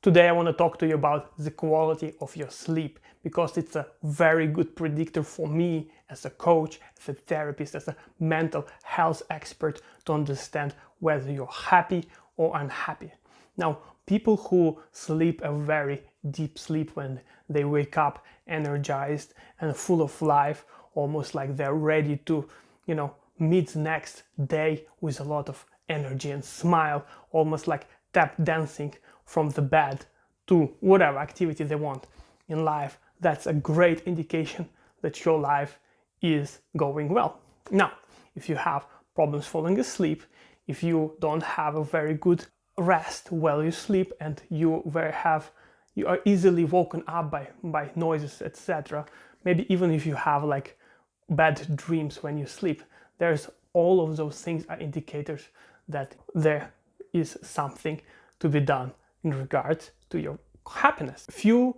Today I want to talk to you about the quality of your sleep because it's a very good predictor for me as a coach, as a therapist, as a mental health expert to understand whether you're happy or unhappy. Now, people who sleep a very deep sleep when they wake up energized and full of life, almost like they're ready to, meet the next day with a lot of energy and smile, almost like tap dancing from the bed to whatever activity they want in life. That's a great indication that your life is going well. Now, if you have problems falling asleep, if you don't have a very good rest while you sleep, and you are easily woken up by noises, etc., maybe even if you have like bad dreams when you sleep, there's all of those things are indicators that there is something to be done in regards to your happiness. Few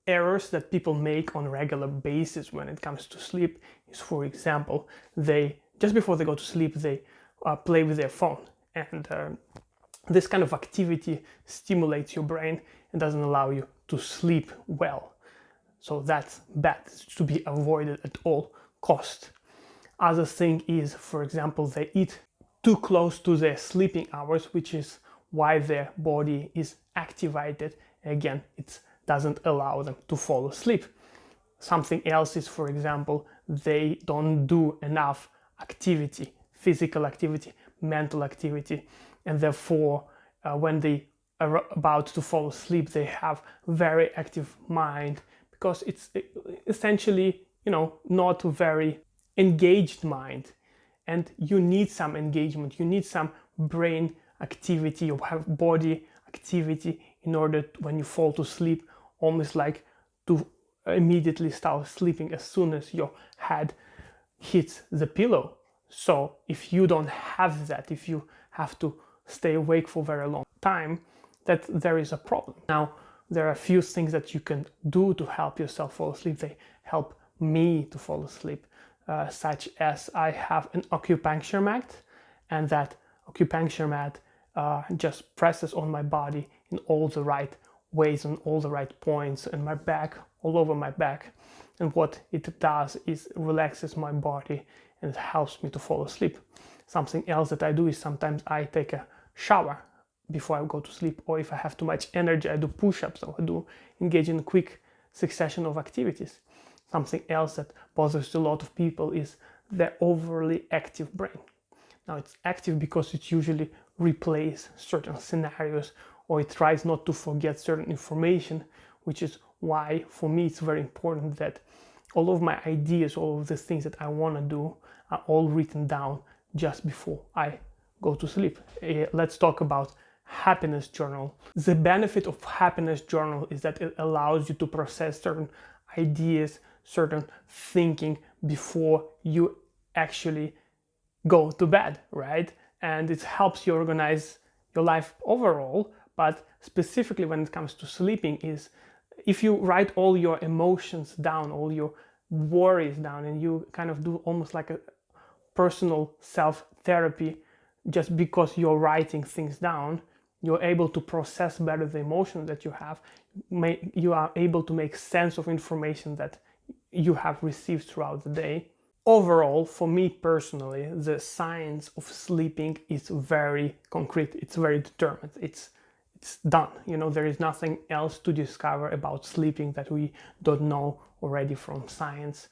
errors that people make on a regular basis when it comes to sleep is, for example, they just before they go to sleep they play with their phone, and this kind of activity stimulates your brain and doesn't allow you to sleep well. So that's bad. It's to be avoided at all cost. Other thing is, for example, they eat too close to their sleeping hours, which is why their body is activated. Again, it doesn't allow them to fall asleep. Something else is, for example, they don't do enough activity, physical activity, mental activity, and therefore when they are about to fall asleep, they have very active mind, because it's essentially, not very engaged mind. And you need some engagement, you need some brain activity, you have body activity in order to, when you fall to sleep, almost like to immediately start sleeping as soon as your head hits the pillow. So if you don't have that, if you have to stay awake for a very long time, that there is a problem. Now, there are a few things that you can do to help yourself fall asleep. They help me to fall asleep, such as I have an acupuncture mat, and that acupuncture mat just presses on my body in all the right ways, on all the right points, and my back, all over my back. And what it does is relaxes my body and it helps me to fall asleep. Something else that I do is sometimes I take a shower before I go to sleep, or if I have too much energy, I do push-ups, or I do engage in a quick succession of activities. Something else that bothers a lot of people is the overly active brain. Now, it's active because it usually replays certain scenarios, or it tries not to forget certain information, which is why for me it's very important that all of my ideas, all of the things that I want to do are all written down just before I go to sleep. Let's talk about happiness journal. The benefit of happiness journal is that it allows you to process certain ideas, certain thinking before you actually go to bed, right? And it helps you organize your life overall, but specifically when it comes to sleeping is if you write all your emotions down, all your worries down, and you kind of do almost like a personal self-therapy, just because you're writing things down, you're able to process better the emotions that you have. You are able to make sense of information that you have received throughout the day. Overall, for me personally, the science of sleeping is very concrete. It's very determined. It's done. There is nothing else to discover about sleeping that we don't know already from science.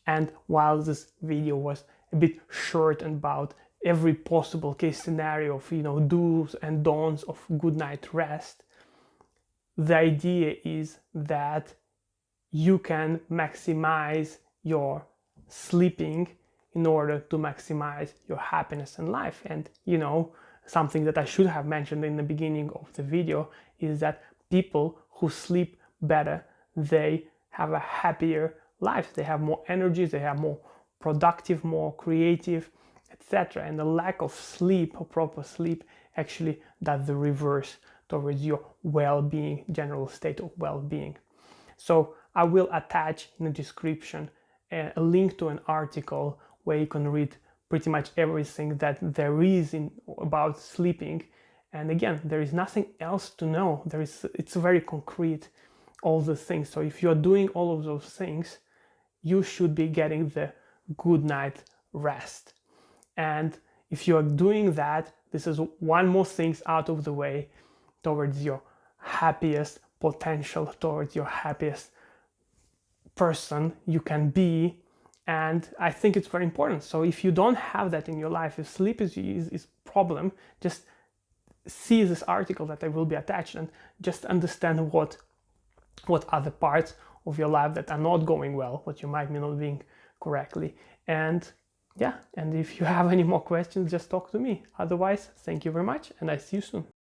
And while this video was a bit short about every possible case scenario of do's and don'ts of good night rest, the idea is that you can maximize your sleeping in order to maximize your happiness in life. And something that I should have mentioned in the beginning of the video is that people who sleep better, they have a happier life, they have more energy, they have more productive, more creative, etc. And the lack of sleep or proper sleep actually does the reverse towards your well-being, general state of well-being. So I will attach in the description a link to an article where you can read pretty much everything that there is about sleeping, And again, there is nothing else to know. It's very concrete, all the things. So if you're doing all of those things, you should be getting the good night rest. And if you're doing that, this is one more thing out of the way towards your happiest potential, towards your happiest person you can be. And I think it's very important. So if you don't have that in your life, if sleep is problem, just see this article that I will be attached and just understand what are the parts of your life that are not going well, what you might be not doing correctly. And yeah, and if you have any more questions, just talk to me. Otherwise, thank you very much, and I see you soon.